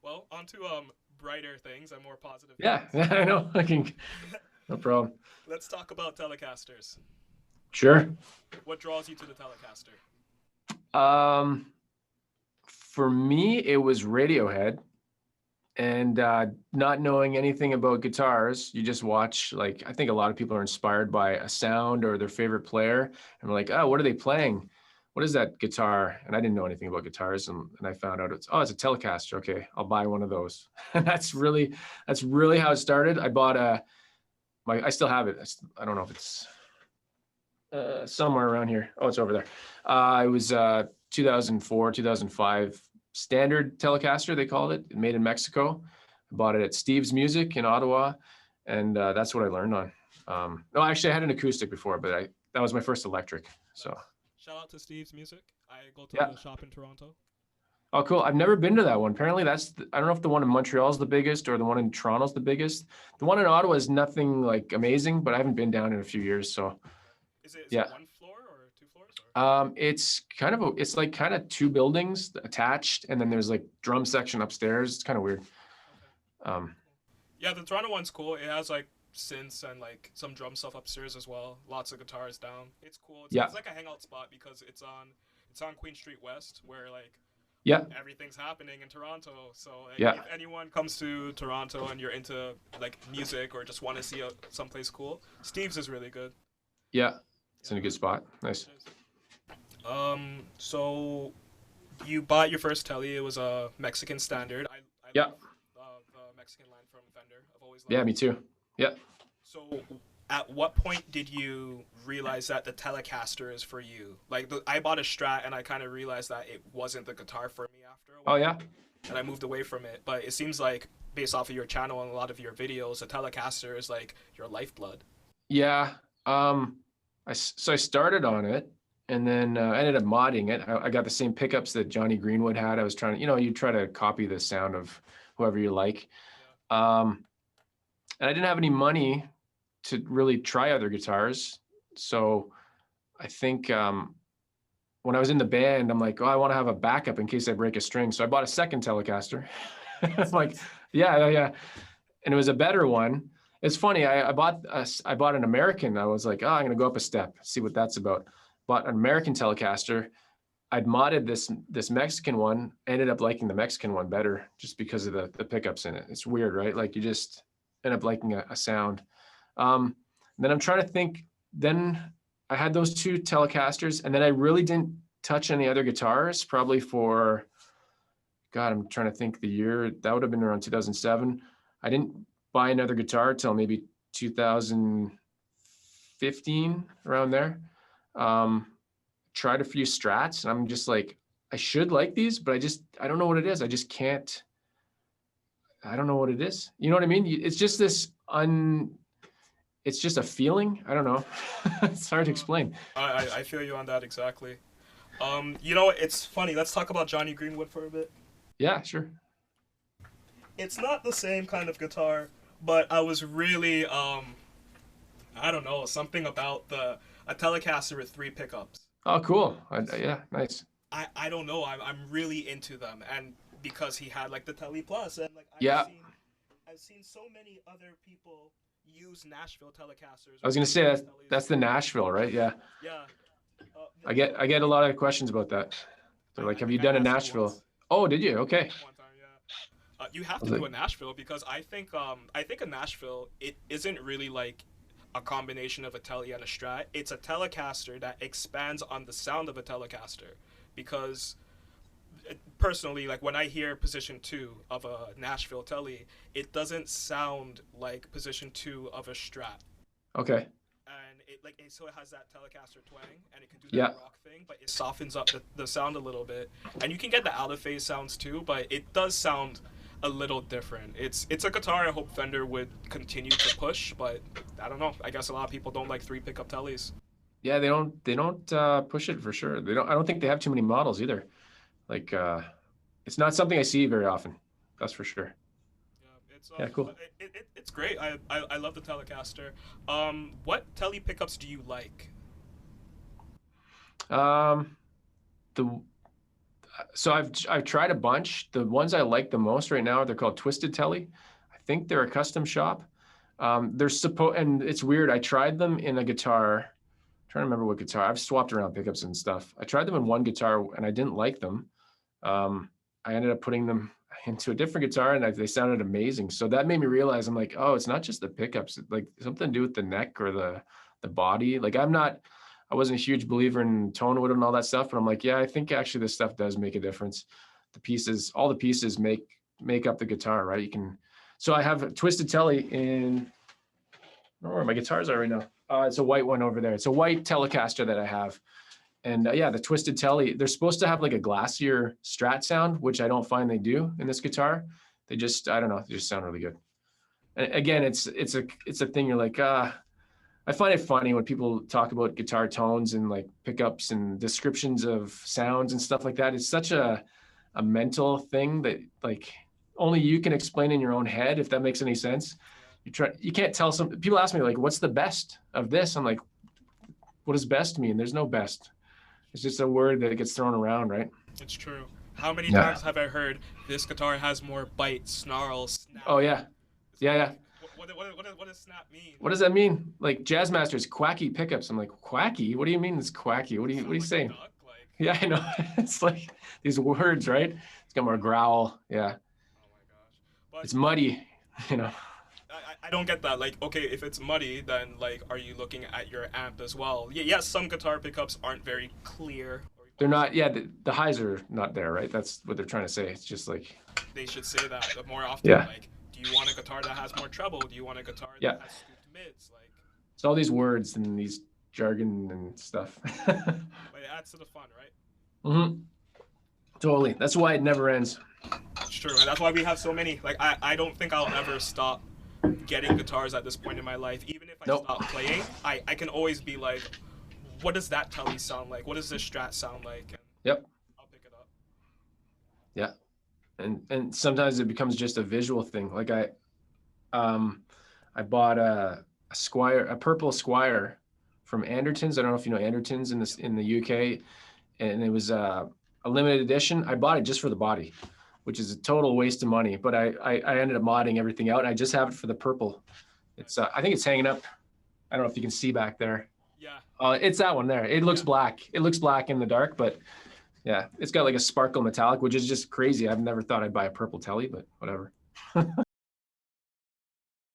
Well, on to brighter things and more positive Yeah, things. yeah, I know. I can, no problem. Let's talk about Telecasters. Sure. What draws you to the Telecaster? Um, for me, it was Radiohead, and not knowing anything about guitars, you just watch. Like, I think a lot of people are inspired by a sound or their favorite player, and we're like, oh, what are they playing? What is that guitar? And I didn't know anything about guitars, and I found out it's a Telecaster. Okay, I'll buy one of those. And Nice. that's really how it started. I bought I still have it. I don't know if it's somewhere around here. Oh, it's over there. It was 2004, 2005 standard Telecaster, they called it, made in Mexico. I bought it at Steve's Music in Ottawa, and that's what I learned on. No, actually, I had an acoustic before, but that was my first electric. So, Nice. Shout out to Steve's Music. I go to yeah. the shop in Toronto. Oh, cool. I've never been to that one. Apparently, I don't know if the one in Montreal is the biggest or the one in Toronto is the biggest. The one in Ottawa is nothing like amazing, but I haven't been down in a few years. So, Is it yeah. one floor or two floors or? It's like kind of two buildings attached, and then there's like drum section upstairs. It's kind of weird. Okay. Um, Cool. Yeah, the Toronto one's cool. It has like synths and like some drum stuff upstairs as well. Lots of guitars down. It's cool. It's, yeah, it's like a hangout spot because it's on Queen Street West where like yeah, everything's happening in Toronto. So like, yeah, if anyone comes to Toronto and you're into like music or just want to see someplace cool, Steve's is really good. yeah. It's Yeah, in a good spot. Nice. it is. So you bought your first telly. It was a Mexican standard. I Yeah, love the Mexican line from Fender. I've always yeah. loved Me it. too. Yeah. So, at what point did you realize that the Telecaster is for you? Like, I bought a Strat and I kind of realized that it wasn't the guitar for me after a Oh while, yeah. and I moved away from it. But it seems like, based off of your channel and a lot of your videos, the Telecaster is like your lifeblood. Yeah. So I started on it, and then I ended up modding it. I got the same pickups that Johnny Greenwood had. I was trying to, you try to copy the sound of whoever you like. Yeah. Um, and I didn't have any money to really try other guitars. So I think when I was in the band, I'm like, oh, I want to have a backup in case I break a string. So I bought a second Telecaster. I'm Makes like, sense. yeah, yeah, yeah. And it was a better one. It's funny. I bought an American. I was like, oh, I'm gonna go up a step, see what that's about. Bought an American Telecaster. I'd modded this Mexican one. Ended up liking the Mexican one better just because of the pickups in it. It's weird, right? Like you just end up liking a sound. Then I'm trying to think. Then I had those two Telecasters, and then I really didn't touch any other guitars. Probably for God, I'm trying to think the year. That would have been around 2007. I didn't buy another guitar till maybe 2015, around there. Um, Tried a few Strats, and I'm just like, I should like these, but I don't know what it is. I just can't. I don't know what it is. You know what I mean? It's just it's just a feeling. I don't know. It's hard to Uh, explain. I feel you on that exactly. You know what? It's funny. Let's talk about Johnny Greenwood for a bit. Yeah, sure. It's not the same kind of guitar, but I was really I don't know, something about the a Telecaster with three pickups. Oh, cool. Yeah, nice. I don't know. I'm really into them, and because he had like the Tele Plus, and like Yeah, I've seen so many other people use Nashville Telecasters I or was gonna Tele say Plus that's Teles. the Nashville, right? Yeah. Yeah, I get a lot of questions about that. They're like, I have you think I done a asked you Nashville? once. Oh, did you? Okay. One time, yeah. You have I to was do like, a Nashville because I think a Nashville it isn't really like a combination of a Tele and a Strat. It's a Telecaster that expands on the sound of a Telecaster because personally, like when I hear position two of a Nashville Tele, it doesn't sound like position two of a Strat. okay. And so it has that Telecaster twang and it can do that Yeah. rock thing, but it softens up the sound a little bit. And you can get the out of phase sounds too, but it does sound a little different. It's a guitar I hope Fender would continue to push, but I don't know. I guess a lot of people don't like three pickup tellies. Yeah, they don't push it for sure. They don't. I don't think they have too many models either. Like, it's not something I see very often. That's for sure. Yeah, Yeah, cool. it's great. I love the Telecaster. What tele pickups do you like? Um, the So I've tried a bunch. The ones I like the most right now, they're called Twisted Telly. I think they're a custom shop. They're and it's weird. I tried them in a guitar. I'm trying to remember what guitar. I've swapped around pickups and stuff. I tried them in one guitar and I didn't like them. I ended up putting them into a different guitar and they sounded amazing. So that made me realize I'm like, oh, it's not just the pickups, it's like something to do with the neck or the body. Like I wasn't a huge believer in tone wood and all that stuff, but I'm like, yeah, I think actually this stuff does make a difference. The pieces, all the pieces make up the guitar, right? So I have a Twisted Telly in, I don't know where my guitars are right now. It's a white one over there. It's a white Telecaster that I have. And yeah, the Twisted Telly, they're supposed to have like a glassier Strat sound, which I don't find they do in this guitar. They just, I don't know, they just sound really good. And again, it's a thing you're like, I find it funny when people talk about guitar tones and like pickups and descriptions of sounds and stuff like that. It's such a mental thing that like only you can explain in your own head, if that makes any sense. You can't tell people ask me like, what's the best of this? I'm like, what does best mean? There's no best. It's just a word that gets thrown around, right? It's true. How many times have I heard this guitar has more bite, snarl, snap? Oh yeah, yeah. What does snap mean? What does that mean? Like Jazzmaster's quacky pickups. I'm like, quacky? What do you mean it's quacky? What are you saying? Duck, like... Yeah, I know. It's like these words, right? It's got more growl. Yeah. Oh my gosh. But it's muddy, you know. I don't get that. Like, okay, if it's muddy, then like, are you looking at your amp as well? Yeah, yes, some guitar pickups aren't very clear. They're not. Yeah, the highs are not there, right? That's what they're trying to say. It's just like they should say that more often. Yeah. Like, do you want a guitar that has more treble? Do you want a guitar that has scooped mids? Like, it's all these words and these jargon and stuff. But it adds to the fun, right? Mm-hmm. Totally. That's why it never ends. It's true, and that's why we have so many. Like, I don't think I'll ever stop getting guitars at this point in my life. Even if I stop playing, I can always be like, what does that Telly sound like? What does this Strat sound like? And yep. I'll pick it up. Yeah. And sometimes it becomes just a visual thing. Like I bought a purple Squire from Andertons. I don't know if you know Andertons in the UK, and it was a limited edition. I bought it just for the body, which is a total waste of money. But I ended up modding everything out, and I just have it for the purple. It's I think it's hanging up. I don't know if you can see back there. Yeah. It's that one there. It looks black. It looks black in the dark, but yeah, it's got like a sparkle metallic, which is just crazy. I've never thought I'd buy a purple Telly, but whatever.